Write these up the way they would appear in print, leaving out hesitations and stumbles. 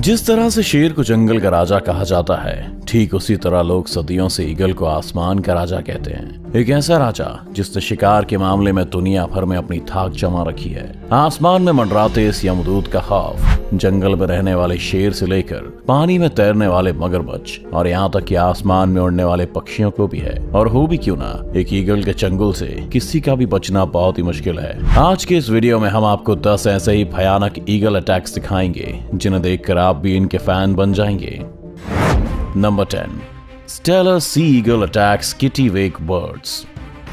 जिस तरह से शेर को जंगल का राजा कहा जाता है, ठीक उसी तरह लोग सदियों से ईगल को आसमान का राजा कहते हैं। एक ऐसा राजा जिसने शिकार के मामले में दुनिया भर में अपनी थाक जमा रखी है। आसमान में मंडराते इस यमदूत का खौफ जंगल में रहने वाले शेर से लेकर पानी में तैरने वाले मगरमच्छ और यहाँ तक कि आसमान में उड़ने वाले पक्षियों को भी है। और हो भी क्यों ना, एक ईगल के चंगुल से किसी का भी बचना बहुत ही मुश्किल है। आज के इस वीडियो में हम आपको 10 ऐसे ही भयानक ईगल अटैक्स दिखाएंगे जिन्हें देखकर आप भी इनके फैन बन जाएंगे। Number 10, Steller sea eagle attacks kittiwake birds.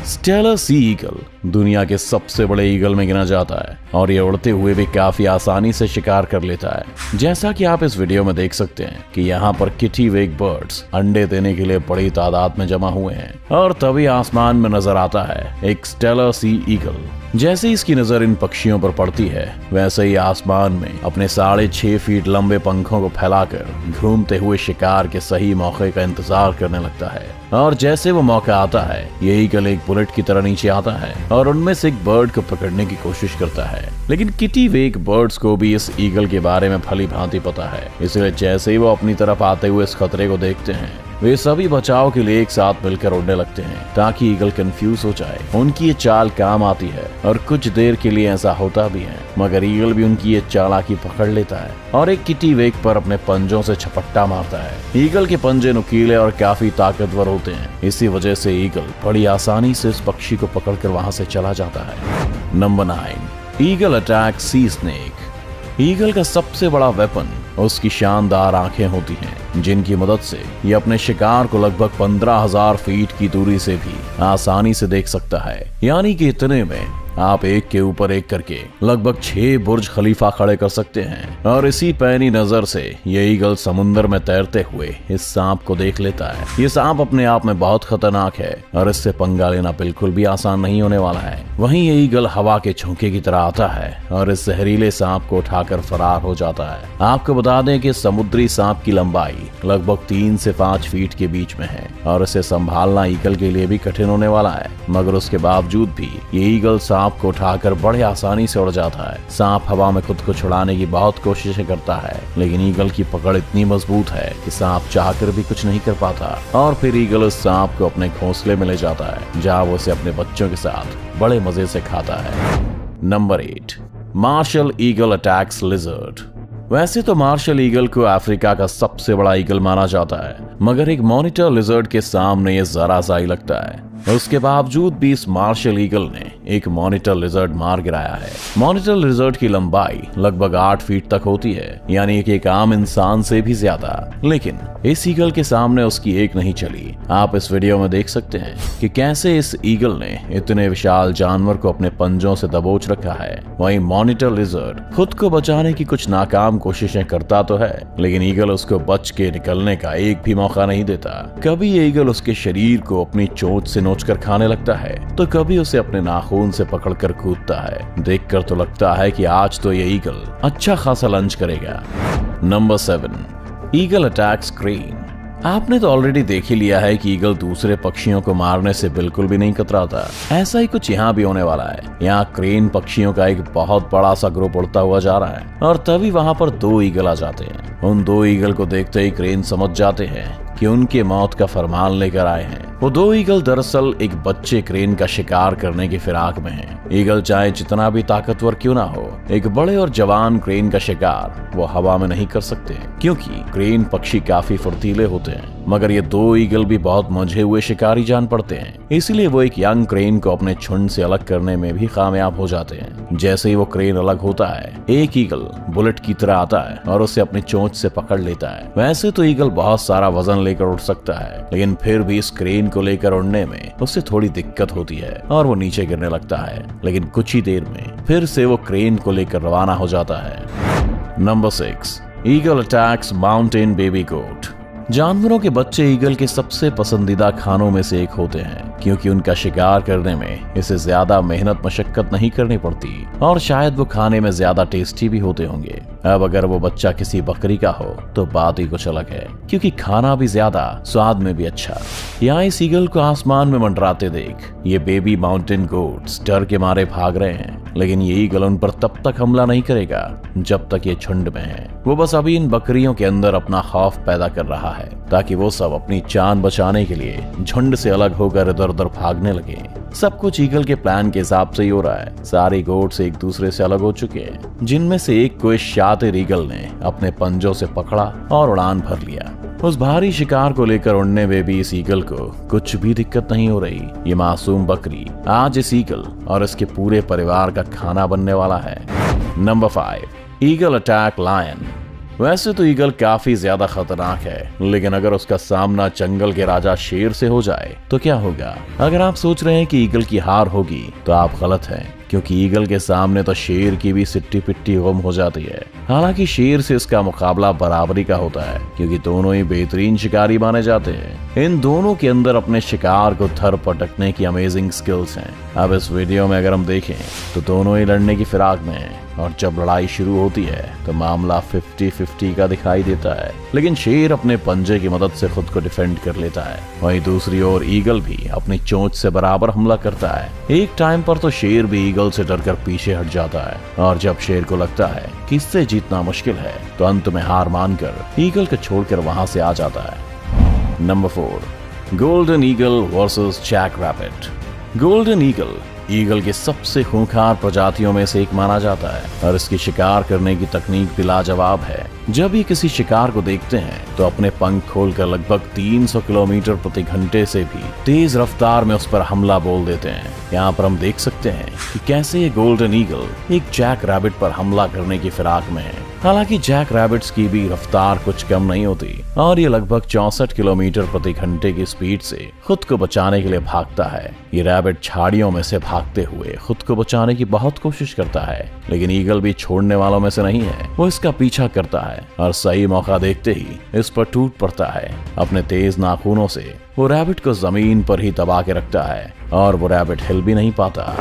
Steller sea eagle दुनिया के सबसे बड़े ईगल में गिना जाता है और ये उड़ते हुए भी काफी आसानी से शिकार कर लेता है। जैसा कि आप इस वीडियो में देख सकते हैं कि यहाँ पर किटिवेक बर्ड्स अंडे देने के लिए बड़ी तादाद में जमा हुए हैं और तभी आसमान में नजर आता है एक स्टेलर सी ईगल। जैसे ही इसकी नजर इन पक्षियों पर पड़ती है, वैसे ही आसमान में अपने 6.5 फीट लंबे पंखों को फैलाकर घूमते हुए शिकार के सही मौके का इंतजार करने लगता है। और जैसे वो मौका आता है, ये ईगल एक बुलेट की तरह नीचे आता है और उनमें से एक बर्ड को पकड़ने की कोशिश करता है। लेकिन किटिवेक बर्ड्स को भी इस ईगल के बारे में भली भांति पता है, इसलिए जैसे ही वो अपनी तरफ आते हुए इस खतरे को देखते हैं, वे सभी बचाव के लिए एक साथ मिलकर उड़ने लगते हैं ताकि ईगल कंफ्यूज हो जाए। उनकी ये चाल काम आती है और कुछ देर के लिए ऐसा होता भी है, मगर ईगल भी उनकी ये चालाकी पकड़ लेता है और एक किटिवेक पर अपने पंजों से झपट्टा मारता है। ईगल के पंजे नुकीले और काफी ताकतवर होते हैं, इसी वजह से ईगल बड़ी आसानी से इस पक्षी को पकड़कर वहां से चला जाता है। नंबर 9, ईगल अटैक सी स्नेक। ईगल का सबसे बड़ा वेपन उसकी शानदार आंखें होती हैं, जिनकी मदद से ये अपने शिकार को लगभग 15,000 फीट की दूरी से भी आसानी से देख सकता है। यानी कि इतने में आप एक के ऊपर एक करके लगभग 6 बुर्ज खलीफा खड़े कर सकते हैं। और इसी पैनी नजर से ये ईगल समुद्र में तैरते हुए इस सांप को देख लेता है। ये सांप अपने आप में बहुत खतरनाक है और इससे पंगा लेना बिल्कुल भी आसान नहीं होने वाला है। वहीं ये ईगल हवा के झोंके की तरह आता है और इस जहरीले सांप को उठाकर फरार हो जाता है। आपको बता दें कि समुद्री सांप की लंबाई लगभग 3 से 5 फीट के बीच में है और इसे संभालना ईगल के लिए भी कठिन होने वाला है। मगर उसके बावजूद भी ये ईगल सांप को उठाकर बड़े आसानी से उड़ जाता है। सांप हवा में खुद को छुड़ाने की बहुत कोशिशें करता है, लेकिन ईगल की पकड़ इतनी मजबूत है कि सांप चाहकर भी कुछ नहीं कर पाता। और फिर ईगल उस सांप को अपने घोंसले में ले जाता है, जहां वो उसे अपने बच्चों के साथ बड़े मजे से खाता है। Number 8, martial eagle attacks lizard. वैसे तो मार्शल ईगल को अफ्रीका का सबसे बड़ा ईगल माना जाता है, मगर एक मॉनिटर लिजर्ड के सामने ये जरा सा ही लगता है। उसके बावजूद भी इस मार्शल ईगल ने एक मॉनिटर लिजर्ड मार गिराया है। मॉनिटर लिजर्ड की लंबाई लगभग 8 फीट तक होती है, यानी कि एक आम इंसान से भी ज्यादा। लेकिन इस ईगल के सामने उसकी एक नहीं चली। आप इस वीडियो में देख सकते हैं कि कैसे इस ईगल ने इतने विशाल जानवर को अपने पंजों से दबोच रखा है। वहीं मॉनिटर लिजर्ड खुद को बचाने की कुछ नाकाम कोशिशें करता तो है, लेकिन ईगल उसको बच के निकलने का एक भी मौका नहीं देता। कभी ये ईगल उसके शरीर को अपनी चोंच से नोचकर खाने लगता है, तो कभी उसे अपने नाखून से पकड़कर कूदता है। देखकर तो लगता है कि आज तो ये ईगल अच्छा खासा लंच करेगा। Number 7, eagle attacks crane. आपने तो ऑलरेडी देख ही लिया है कि ईगल दूसरे पक्षियों को मारने से बिल्कुल भी नहीं कतराता। ऐसा ही कुछ यहाँ भी होने वाला है। यहाँ क्रेन पक्षियों का एक बहुत बड़ा सा ग्रुप उड़ता हुआ जा रहा है और तभी वहाँ पर 2 ईगल आ जाते हैं। उन 2 ईगल को देखते ही क्रेन समझ जाते हैं कि उनके मौत का फरमान लेकर आए हैं। वो 2 ईगल दरअसल एक बच्चे क्रेन का शिकार करने की फिराक में हैं। ईगल चाहे जितना भी ताकतवर क्यों ना हो, एक बड़े और जवान क्रेन का शिकार वो हवा में नहीं कर सकते, क्योंकि क्रेन पक्षी काफी फुर्तीले होते हैं। मगर ये 2 ईगल भी बहुत मंझे हुए शिकारी जान पड़ते हैं, इसलिए वो एक यंग क्रेन को अपने झुंड से अलग करने में भी कामयाब हो जाते हैं। जैसे ही वो क्रेन अलग होता है, एक ईगल बुलेट की तरह आता है और उसे अपनी चोंच से पकड़ लेता है। वैसे तो ईगल बहुत सारा वजन लेकर उड़ सकता है, लेकिन फिर भी इस क्रेन को लेकर उड़ने में उससे थोड़ी दिक्कत होती है और वो नीचे गिरने लगता है। लेकिन कुछ ही देर में फिर से वो क्रेन को लेकर रवाना हो जाता है। Number 6, eagle attacks mountain baby goat. जानवरों के बच्चे ईगल के सबसे पसंदीदा खानों में से एक होते हैं, क्योंकि उनका शिकार करने में इसे ज्यादा मेहनत मशक्कत नहीं करनी पड़ती और शायद वो खाने में ज्यादा टेस्टी भी होते होंगे। अब अगर वो बच्चा किसी बकरी का हो तो बात ही कुछ अलग है, क्योंकि खाना भी ज्यादा, स्वाद में भी अच्छा। यहाँ इस ईगल को आसमान में मंडराते देख ये बेबी माउंटेन गोट्स डर के मारे भाग रहे हैं, लेकिन ये ईगल उन पर तब तक हमला नहीं करेगा जब तक ये झुंड में है। वो बस अभी इन बकरियों के अंदर अपना खौफ पैदा कर रहा है ताकि वो सब अपनी जान बचाने के लिए झुंड से अलग होकर इधर उधर भागने लगे। सब कुछ ईगल के प्लान के हिसाब से ही हो रहा है। सारे गोट्स एक दूसरे से अलग हो चुके हैं, जिनमें से एक को इस शातिर ईगल ने अपने पंजों से पकड़ा और उड़ान भर लिया। उस भारी शिकार को लेकर उड़ने में भी इस ईगल को कुछ भी दिक्कत नहीं हो रही। ये मासूम बकरी आज इस ईगल और इसके पूरे परिवार का खाना बनने वाला है। Number 5, eagle attack lion. वैसे तो ईगल काफी ज्यादा खतरनाक है, लेकिन अगर उसका सामना जंगल के राजा शेर से हो जाए तो क्या होगा? अगर आप सोच रहे हैं कि ईगल की हार होगी तो आप गलत हैं, क्योंकि ईगल के सामने तो शेर की भी सिट्टी पिट्टी गुम हो जाती है। हालांकि शेर से इसका मुकाबला बराबरी का होता है, क्योंकि दोनों ही बेहतरीन शिकारी माने जाते हैं। इन दोनों के अंदर अपने शिकार को धर पटकने की अमेजिंग स्किल्स हैं। अब इस वीडियो में अगर हम देखें तो दोनों ही लड़ने की फिराक में हैं, और जब लड़ाई शुरू होती है तो मामला 50-50 का दिखाई देता है, लेकिन शेर अपने पंजे की मदद से खुद को डिफेंड कर लेता है। वहीं दूसरी ओर ईगल भी अपनी चोंच से बराबर हमला करता है। एक टाइम पर तो शेर भी ईगल से डरकर पीछे हट जाता है, और जब शेर को लगता है कि इससे जीतना मुश्किल है तो अंत में हार मानकर ईगल को छोड़कर वहां से आ जाता है। Number 4, golden eagle versus jack rabbit. Golden eagle की सबसे खूंखार प्रजातियों में से एक माना जाता है, और इसकी शिकार करने की तकनीक भी लाजवाब है। जब ये किसी शिकार को देखते हैं तो अपने पंख खोलकर लगभग 300 किलोमीटर प्रति घंटे से भी तेज रफ्तार में उस पर हमला बोल देते हैं। यहाँ पर हम देख सकते हैं कि कैसे ये गोल्डन ईगल एक जैक रैबिट पर हमला करने की फिराक में है। हालांकि जैक रैबिट्स की भी रफ्तार कुछ कम नहीं होती, और ये लगभग 64 किलोमीटर प्रति घंटे की स्पीड से खुद को बचाने के लिए भागता है। ये रैबिट झाड़ियों में से भागते हुए खुद को बचाने की बहुत कोशिश करता है, लेकिन ईगल भी छोड़ने वालों में से नहीं है। वो इसका पीछा करता है और सही मौका देखते ही इस पर टूट पड़ता है। अपने तेज नाखूनों से वो रैबिट को जमीन पर ही दबा के रखता है, और वो रैबिट हिल भी नहीं पाता।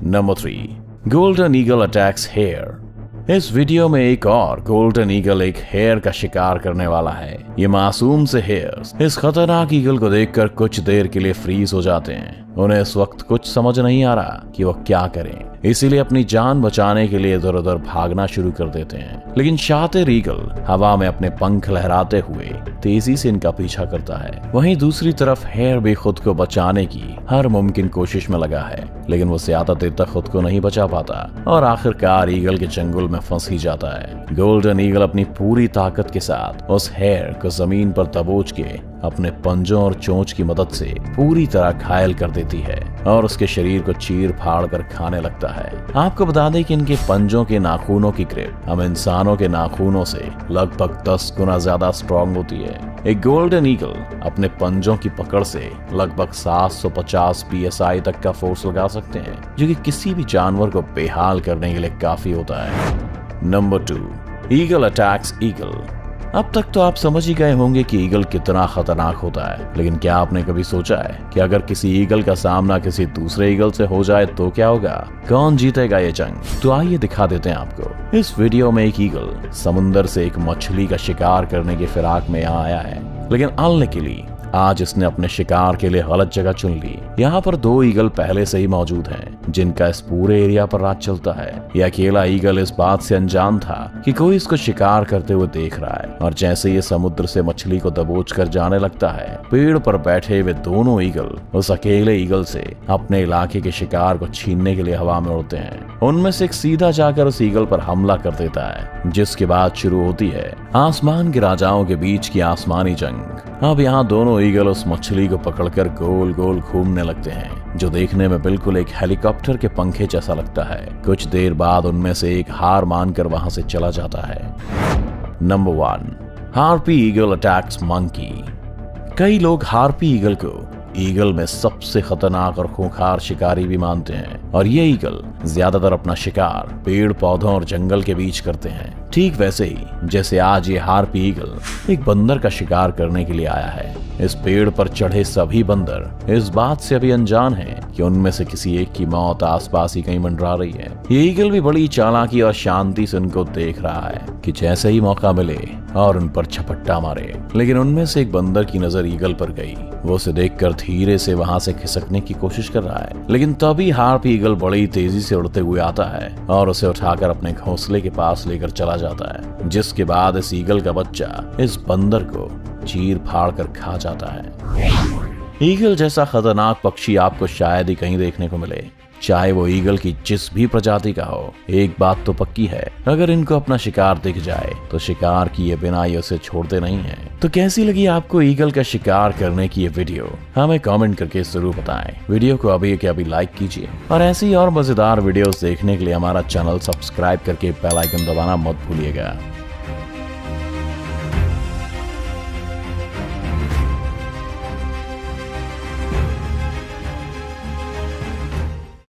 Number 3, golden eagle attacks hare. इस वीडियो में एक और गोल्डन ईगल एक हेयर का शिकार करने वाला है। ये मासूम से हेयर्स इस खतरनाक ईगल को देखकर कुछ देर के लिए फ्रीज हो जाते हैं। उन्हें इस वक्त कुछ समझ नहीं आ रहा कि वो क्या करें, इसीलिए अपनी जान बचाने के लिए इधर उधर भागना शुरू कर देते हैं। लेकिन शातिर ईगल हवा में अपने पंख लहराते हुए तेजी से इनका पीछा करता है। वहीं दूसरी तरफ हेयर भी खुद को बचाने की हर मुमकिन कोशिश में लगा है, लेकिन वो ज्यादा देर तक खुद को नहीं बचा पाता और आखिरकार ईगल के चंगुल में फंस ही जाता है। गोल्डन ईगल अपनी पूरी ताकत के साथ उस हेयर को जमीन पर दबोच के अपने पंजों और चोंच की मदद से पूरी तरह घायल कर देती है और उसके शरीर को चीर फाड़ कर खाने लगता है। आपको बता दें कि इनके पंजों के नाखूनों की ग्रिप हम इंसानों के नाखूनों से लगभग 10 गुना ज्यादा स्ट्रॉन्ग होती है। एक गोल्डन ईगल अपने पंजों की पकड़ से लगभग 750 PSI तक का फोर्स लगा सकते हैं, जो कि किसी भी जानवर को बेहाल करने के लिए काफी होता है। Number 2, eagle attacks eagle. अब तक तो आप समझ ही गए होंगे कि ईगल कितना खतरनाक होता है, लेकिन क्या आपने कभी सोचा है कि अगर किसी ईगल का सामना किसी दूसरे ईगल से हो जाए तो क्या होगा? कौन जीतेगा ये जंग? तो आइए दिखा देते हैं आपको। इस वीडियो में एक ईगल समुंदर से एक मछली का शिकार करने की फिराक में यहाँ आया है, लेकिन अनलकीली आज इसने अपने शिकार के लिए गलत जगह चुन ली। यहाँ पर 2 ईगल पहले से ही मौजूद हैं, जिनका इस पूरे एरिया पर राज चलता है। ये अकेला ईगल इस बात से अनजान था कि कोई इसको शिकार करते हुए देख रहा है, और जैसे ये समुद्र से मछली को दबोच कर जाने लगता है, पेड़ पर बैठे हुए दोनों ईगल उस अकेले ईगल से अपने इलाके के शिकार को छीनने के लिए हवा में उड़ते हैं। उनमें से एक सीधा जाकर उस ईगल पर हमला कर देता है, जिसके बाद शुरू होती है आसमान के राजाओं के बीच की आसमानी जंग। अब यहाँ दोनों ईगल उस मछली को पकड़कर गोल गोल घूमने लगते हैं, जो देखने में बिल्कुल एक हेलीकॉप्टर के पंखे जैसा लगता है। कुछ देर बाद उनमें से एक हार मानकर वहां से चला जाता है। Number 1, harpy eagle attacks monkey. कई लोग हार्पी ईगल को ईगल में सबसे खतरनाक और खूंखार शिकारी भी मानते हैं, और ये ईगल ज्यादातर अपना शिकार पेड़ पौधों और जंगल के बीच करते हैं। ठीक वैसे ही जैसे आज ये हार्पी ईगल एक बंदर का शिकार करने के लिए आया है। इस पेड़ पर चढ़े सभी बंदर इस बात से अभी अनजान हैं कि उनमें से किसी एक की मौत आसपास ही कहीं मंडरा रही है। ये ईगल भी बड़ी चालाकी और शांति से उनको देख रहा है कि जैसे ही मौका मिले और उन पर झपट्टा मारे। लेकिन उनमें से एक बंदर की नजर ईगल पर गई। वो उसे देखकर धीरे से वहां से खिसकने की कोशिश कर रहा है, लेकिन तभी हार्पी ईगल बड़ी तेजी से उड़ते हुए आता है और उसे उठाकर अपने घोंसले के पास लेकर चला जाता है, जिसके बाद इस ईगल का बच्चा इस बंदर को चीर फाड़ कर खा जाता है। ईगल जैसा खतरनाक पक्षी आपको शायद ही कहीं देखने को मिले, चाहे वो ईगल की जिस भी प्रजाति का हो। एक बात तो पक्की है, अगर इनको अपना शिकार दिख जाए तो शिकार किए बिना ये उसे छोड़ते नहीं हैं। तो कैसी लगी आपको ईगल का शिकार करने की ये वीडियो, हमें कमेंट करके जरूर बताएं। वीडियो को अभी के अभी लाइक कीजिए और ऐसी और मजेदार वीडियोस देखने के लिए हमारा चैनल सब्सक्राइब करके बेल आइकन दबाना मत भूलिएगा।